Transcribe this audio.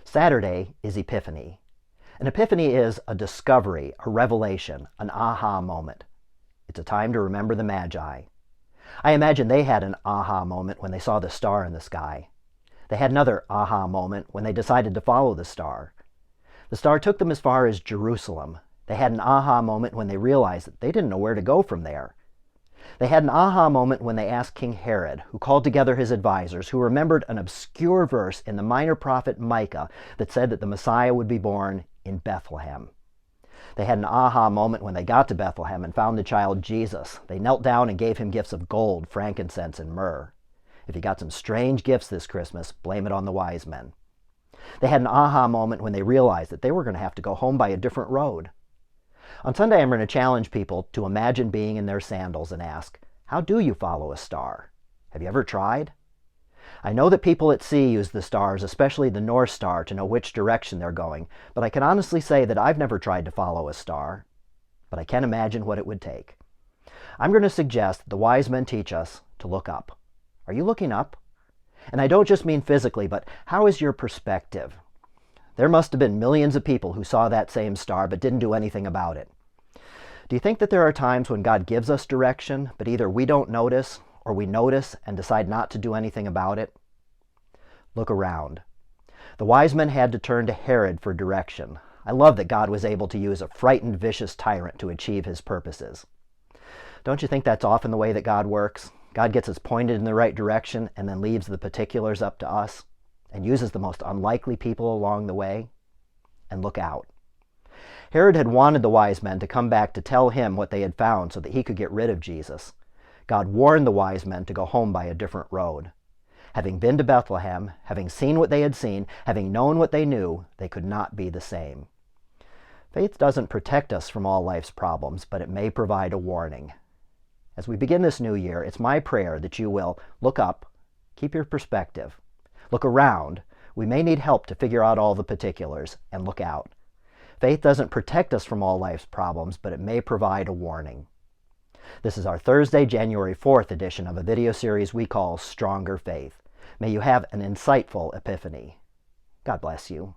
Saturday is Epiphany. An epiphany is a discovery, a revelation, an aha moment. It's a time to remember the Magi. I imagine they had an aha moment when they saw the star in the sky. They had another aha moment when they decided to follow the star. The star took them as far as Jerusalem. They had an aha moment when they realized that they didn't know where to go from there. They had an aha moment when they asked King Herod, who called together his advisors, who remembered an obscure verse in the minor prophet Micah that said that the Messiah would be born in Bethlehem. They had an aha moment when they got to Bethlehem and found the child Jesus. They knelt down and gave him gifts of gold, frankincense, and myrrh. If you got some strange gifts this Christmas, blame it on the wise men. They had an aha moment when they realized that they were going to have to go home by a different road. On Sunday, I'm going to challenge people to imagine being in their sandals and ask, how do you follow a star? Have you ever tried? I know that people at sea use the stars, especially the North Star, to know which direction they're going, but I can honestly say that I've never tried to follow a star, but I can imagine what it would take. I'm going to suggest that the wise men teach us to look up. Are you looking up? And I don't just mean physically, but how is your perspective? There must have been millions of people who saw that same star but didn't do anything about it. Do you think that there are times when God gives us direction, but either we don't notice or we notice and decide not to do anything about it? Look around. The wise men had to turn to Herod for direction. I love that God was able to use a frightened, vicious tyrant to achieve his purposes. Don't you think that's often the way that God works? God gets us pointed in the right direction and then leaves the particulars up to us and uses the most unlikely people along the way. And look out. Herod had wanted the wise men to come back to tell him what they had found so that he could get rid of Jesus. God warned the wise men to go home by a different road. Having been to Bethlehem, having seen what they had seen, having known what they knew, they could not be the same. Faith doesn't protect us from all life's problems, but it may provide a warning. As we begin this new year, it's my prayer that you will look up, keep your perspective, look around. We may need help to figure out all the particulars, and look out. Faith doesn't protect us from all life's problems, but it may provide a warning. This is our Thursday, January 4th edition of a video series we call Stronger Faith. May you have an insightful epiphany. God bless you.